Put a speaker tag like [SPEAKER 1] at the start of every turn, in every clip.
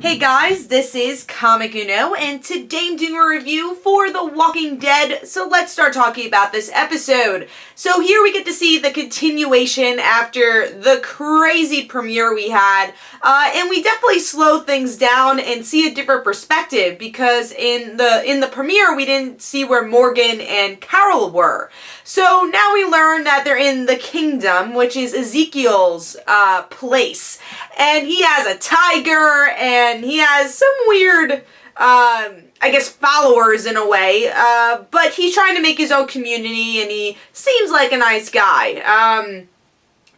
[SPEAKER 1] Hey guys, this is Comic Uno, and today I'm doing a review for The Walking Dead, so let's start talking about this episode. So here we get to see the continuation after the crazy premiere we had, and we definitely slow things down and see a different perspective, because in the premiere we didn't see where Morgan and Carol were. So now we learn that they're in the Kingdom, which is Ezekiel's place, and he has a tiger, and he has some weird, I guess, followers in a way, but he's trying to make his own community, and he seems like a nice guy.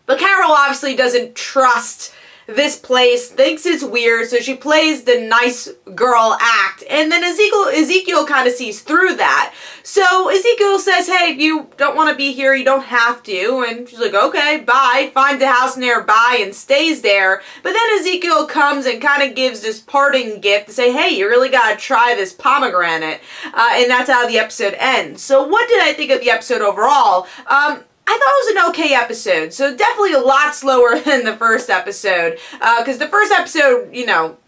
[SPEAKER 1] But Carol obviously doesn't trust this place, thinks it's weird, so she plays the nice girl act, and then Ezekiel kind of sees through that. So Ezekiel says, hey, if you don't want to be here, you don't have to, and she's like, okay, bye, finds a house nearby and stays there. But then Ezekiel comes and kind of gives this parting gift to say, hey, you really gotta try this pomegranate, and that's how the episode ends. So what did I think of the episode overall? I thought it was an okay episode, so definitely a lot slower than the first episode, because the first episode, you know,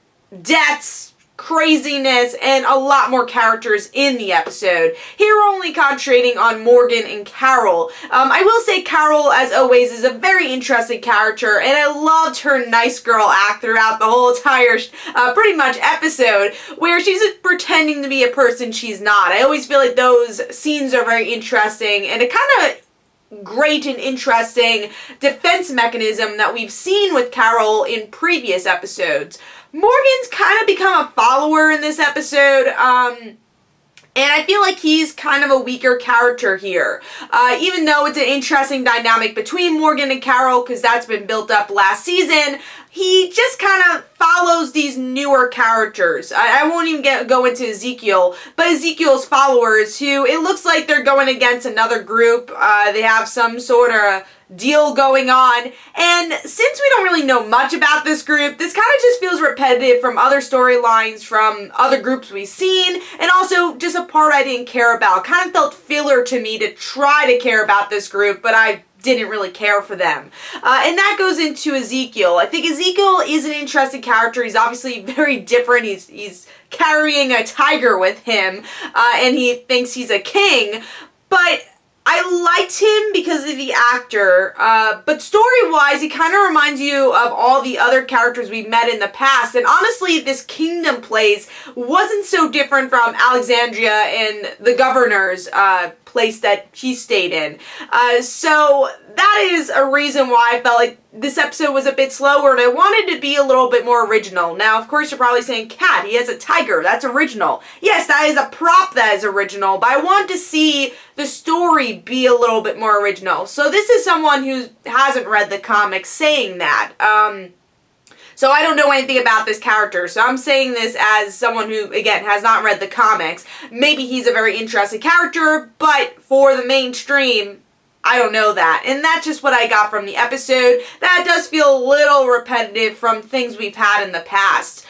[SPEAKER 1] deaths, craziness, and a lot more characters in the episode. Here we're only concentrating on Morgan and Carol. I will say Carol, as always, is a very interesting character, and I loved her nice girl act throughout the whole entire, pretty much episode, where she's pretending to be a person she's not. I always feel like those scenes are very interesting, and it kind of great and interesting defense mechanism that we've seen with Carol in previous episodes. Morgan's kind of become a follower in this episode, and I feel like he's kind of a weaker character here. Even though it's an interesting dynamic between Morgan and Carol, because that's been built up last season, he just kind of follows these newer characters. I won't even go into Ezekiel, but Ezekiel's followers, who it looks like they're going against another group. They have some sort of deal going on, and since we don't really know much about this group, this kind of just feels repetitive from other storylines from other groups we've seen, and also just a part I didn't care about. Kind of felt filler to me to try to care about this group, but I didn't really care for them. And that goes into Ezekiel. I think Ezekiel is an interesting character. He's obviously very different. He's carrying a tiger with him, and he thinks he's a king, but I liked him because of the actor, but story-wise, he kind of reminds you of all the other characters we've met in the past, and honestly, this Kingdom place wasn't so different from Alexandria and the Governor's place that he stayed in. So that is a reason why I felt like this episode was a bit slower, and I wanted to be a little bit more original. Now, of course, you're probably saying, Kat, he has a tiger. That's original. Yes, that is a prop that is original, but I want to see the story be a little bit more original. So this is someone who hasn't read the comics saying that. So I don't know anything about this character, so I'm saying this as someone who, again, has not read the comics. Maybe he's a very interesting character, but for the mainstream, I don't know that. And that's just what I got from the episode. That does feel a little repetitive from things we've had in the past.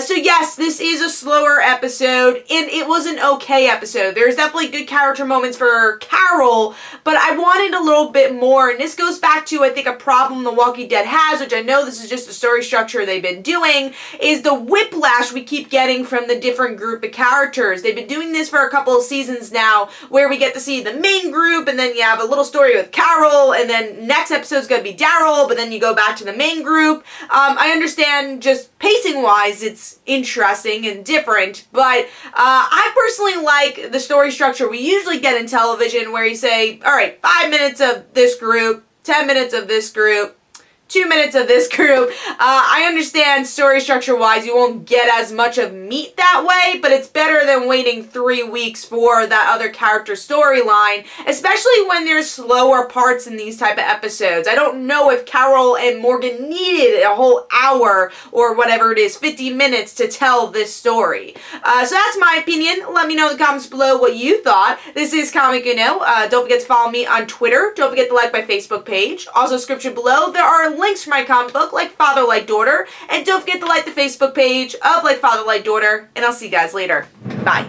[SPEAKER 1] So yes, this is a slower episode, and it was an okay episode. There's definitely good character moments for Carol, but I wanted a little bit more, and this goes back to, I think, a problem The Walking Dead has, which I know this is just the story structure they've been doing, is the whiplash we keep getting from the different group of characters. They've been doing this for a couple of seasons now, where we get to see the main group, and then you have a little story with Carol, and then next episode's gonna be Daryl, but then you go back to the main group. I understand just pacing-wise, it's interesting and different, but I personally like the story structure we usually get in television, where you say, alright, 5 minutes of this group, 10 minutes of this group, 2 minutes of this group. I understand story structure wise you won't get as much of meat that way, but it's better than waiting 3 weeks for that other character storyline, especially when there's slower parts in these type of episodes. I don't know if Carol and Morgan needed a whole hour or whatever it is, 50 minutes to tell this story. So that's my opinion. Let me know in the comments below what you thought. This is Comic Uno. Don't forget to follow me on Twitter. Don't forget to like my Facebook page. Also, description below, there are links for my comic book, Like Father, Like Daughter. And don't forget to like the Facebook page of Like Father, Like Daughter. And I'll see you guys later. Bye.